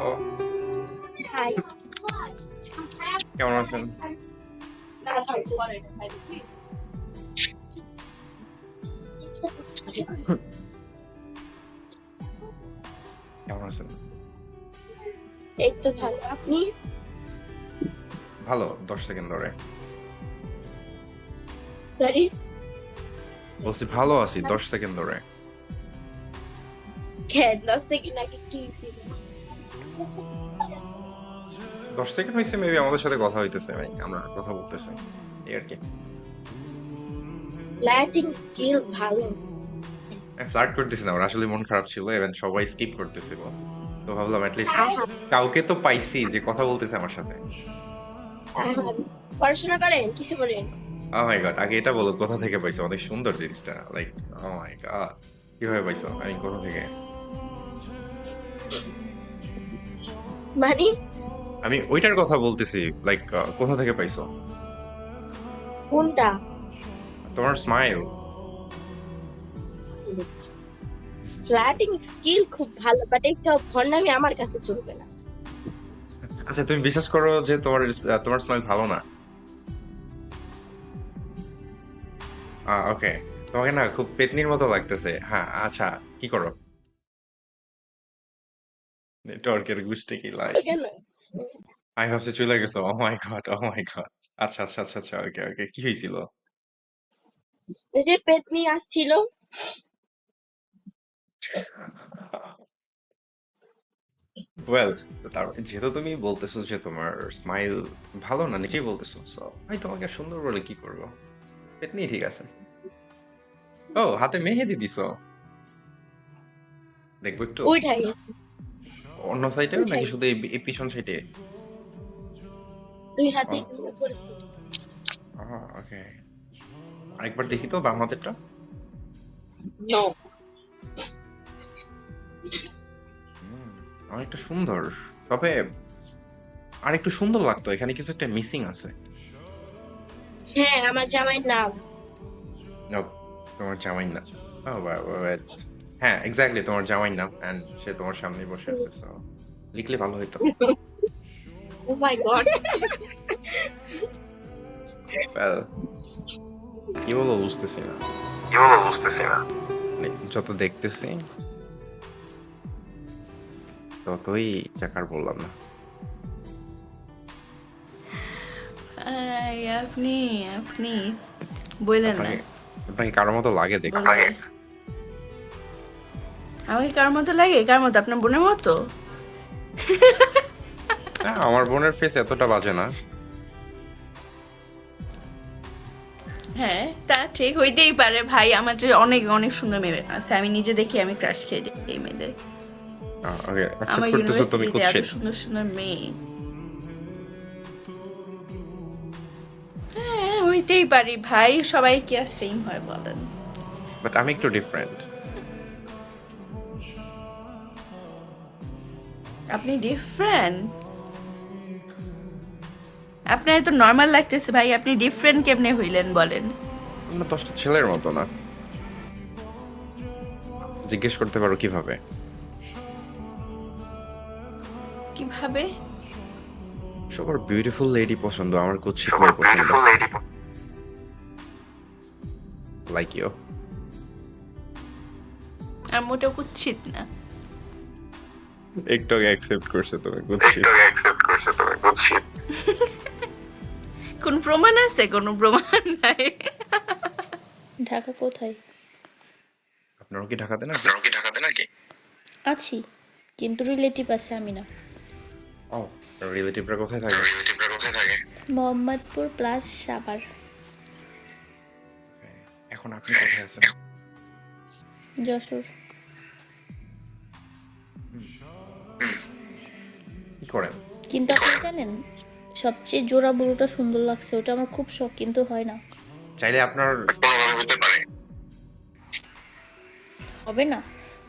ও high. কেমন আছেন? কেমন আছেন? এই তো ভালো, আপনি? ভালো। 10 সেকেন্ড ধরে সরি। বলছি ভালো আছি 10 সেকেন্ড ধরে। 10 সেকেন্ড আগে কি ছিল? 10 সেকেন্ড হয়েছে মেবি আমাদের সাথে কথা হইতেছে ভাই, আমরা কথা বলতেছি এই আর কি। লাইটিং স্কিল ভালো। আমি ফ্লার্ট করতেছি না, ওর আসলে মন খারাপ ছিল এবং সবাই স্কিপ করতেছিল, তো ভাবলাম অ্যাটলিস্ট আহা, কাউকে তো পাইছি যে কথা বলতেছে আমার সাথে। আহা। পড়াশোনা করেন, কিসে পড়েন? ও মাই গড, আগে এটা বলো কোথা থেকে পাইছো? অনেক সুন্দর জিনিসটা, লাইক ও মাই গড, কিভাবে পাইছো? আমি কোথা থেকে? মানে আমি ওইটার কথা বলতেছি, লাইক কোথা থেকে পাইছো? কোনটা? তোমার স্মাইল। লাইটিং স্কিল খুব ভালো, বাট এইসব ভন্ডামি আমার কাছে চলবে না। আচ্ছা তুমি বিশ্বাস করো যে তোমার স্মাইল ভালো না? ওকে, তোমাকে না খুব পেতনির মতো লাগতেছে। হ্যাঁ আচ্ছা, কি করো? নেটওয়ার্কের গুষ্টি কি লাই। তো কেন? আমি ভাবছি চলে গেছো। ও মাই গড, ও মাই গড। আচ্ছা আচ্ছা আচ্ছা আচ্ছা, ওকে ওকে, কি হয়েছিল? এই যে পেতনি আসছিল। ওয়েল, তার যেহেতু তুমি বলতেছো যে তোমার স্মাইল ভালো না, নিজেই বলতেছো, সো আমি তোমাকে সুন্দর বলে কি করবো? পেতনি ঠিক আছে। ও, হাতে মেহেদি দিছো? দেখবো একটু। উঠাই গেছে, অন্য সাইডে উঠাই নাকি গেছে। শুধু এই পিছন সাইডে? দুই হাতে ও করেছি। ওকে, আরেকবার দেখি তো বাম হাতেরটা। নো। হুম, অনেকটা সুন্দর, তবে আরেকটু সুন্দর লাগতো, এখানে কিছু একটা মিসিং আছে। হ্যাঁ, আমার জামাইয়ের নাম। No, তোমার জামাই না। wait. হ্যাঁ এক্স্যাক্টলি তোমার জামাই নাম, এন্ড সে তোমার সামনেই বসে আছে, সো লিখলে ভালো হতো। ও মাই গড। Well, কি বলবো বুঝতেছি না। মানে যত দেখতেছি ততই টাকার বললাম না। আপনি আপনি বললেন না, আপনাকে আপনাকে কারোর মতো লাগে দেখতে? বললেন আমাকে কার মতো লাগে? কার মতো? আপনার বোনের মতো? না, আমার বোনের ফেস এতটা বাজে না। হ্যাঁ, তা ঠিক হইতেই পারে ভাই, আমার যে অনেক অনেক সুন্দর মেয়ে আছে, আমি নিজে দেখি আমি ক্রাশ খেয়ে দিই এই মেয়েদের। ওকে, অ্যাকসেপ্ট আমার করতেছো তুমি ইউনিভার্সিটিতে এত কুৎসিত। সুন্দর সুন্দর মেয়ে। হ্যাঁ, হইতেই পারি ভাই, সবাই কি আর সেম হয় বলেন? বাট আমি একটু ডিফারেন্ট। আপনি ডিফারেন্ট? আপনার তো নর্মাল লাগতেছে ভাই, আপনি ডিফারেন্ট কেমনে হইলেন বলেন? আমরা 10টা ছেলের মতো না। জিজ্ঞেস করতে পারো কিভাবে? কিভাবে? সবার বিউটিফুল লেডি পছন্দ, আমার কুৎসিত মেয়ে পছন্দ। Like you. আর মোটেও কুৎসিত না। একটু আগে অ্যাকসেপ্ট করছে তুমি কুৎসিত। কোন প্রমাণ আছে? কোনো প্রমাণ নাই। ঢাকা কোথায়? আপনারও কি ঢাকাতে নাকি? আছি, কিন্তু রিলেটিভ আছে, আমি না। ও, রিলেটিভরা কোথায় থাকে? মোহাম্মদপুর প্লাস সাভার। এখন আপনি কোথায় আছেন? যশোর। কি করেন? কিন্তু আপনি জানেন, সবচেয়ে জোড়া বুড়োটা সুন্দর লাগছে, ওটা আমার খুব শখ, কিন্তু হয় না। চাইলে আপনার হবে না।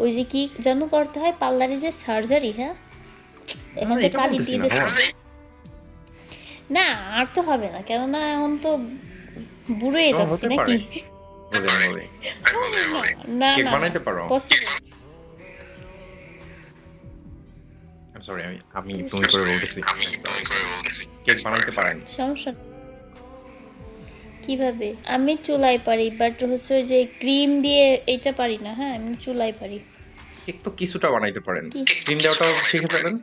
ওই যে কি যেন করতে হয়, পার্লারে যে সার্জারি, হ্যাঁ এখন যে এটা কালি বলতেছি দিয়ে না দিচ্ছে। হ্যাঁ। না, আর তো হবে না, কেননা এখন তো বুড়োই যাচ্ছে হতে পারে। নাকি। বলি না কেক না না, বানাইতে পারো? পসিবল। আই এম সরি আমি তুমি করে বলতেছি। কেক বানাইতে পারেন? সমস্যা নেই। কিভাবে? আমি চুলায় পারি, বাট হচ্ছে ওই যে ক্রিম দিয়ে এটা পারি না। হ্যাঁ, আমি চুলায় পারি। কেক তো কিছুটা বানাইতে পারেন। কি? ক্রিম দেওয়াটাও শিখে ফেলেন।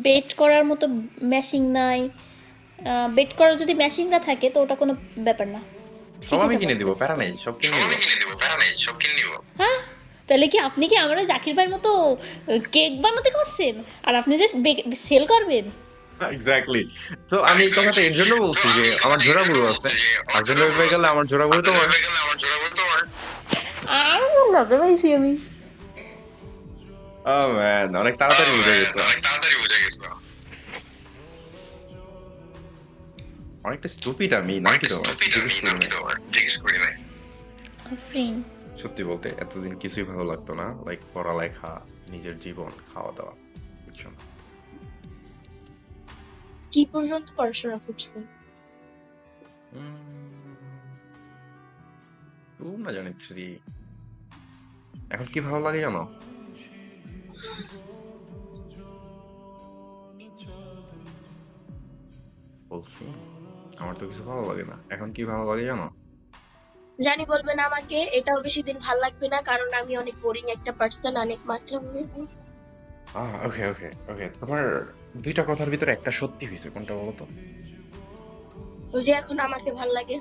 বেট করার মতো মেশিং নাই। বেট করার যদি মেশিং না থাকে তো ওটা কোনো ব্যাপার না। সব শিখে আমি যাবো কিনে আস্তে দিব, প্যারা আস্তে। নেই, সব কিনে নিব। হ্যাঁ? তাহলে কি আপনি কি আমরা জাকির ভাইয়ের মতো কেক বানাতে করছেন? আর আপনি যে সেল করবেন? এক্স্যাক্টলি। তো আমি এই কথাটা এর জন্য বলছি যে আমার জোড়া বুড়ো আছে। হাজবেন্ড ওয়াইফ হয়ে গেলে আমার জোড়া বুড়ো তোমার। আর লজ্জা পাইছি আমি। ও ম্যান, অনেক তাড়াতাড়ি বুঝে গেছো। অনেকটা স্টুপিড আমি, নাম কি তোমার? জিজ্ঞেস করি নাই। আফরিন। সত্যি বলতে এতদিন কিছুই ভালো লাগতো না, লাইক পড়ালেখা, নিজের জীবন, খাওয়া দাওয়া, বুঝছো না? কি পর্যন্ত পড়াশোনা করছেন? না জানি 3। এখন কি ভালো লাগে জানো? বলছি আমার তো কিছু ভালো লাগে না। এখন কি ভালো লাগে জানো? জানি বলবেন আমাকে, এটাও বেশি দিন ভাল লাগবে না, কারণ আমি অনেক বোরিং একটা পার্সন, অনেক মাত্রায়। ওকে ওকে ওকে, তোমার দুইটা কথার ভিতরে একটা সত্যি হয়েছে, কোনটা বলো তো? ওই যে এখন আমাকে ভাল লাগে।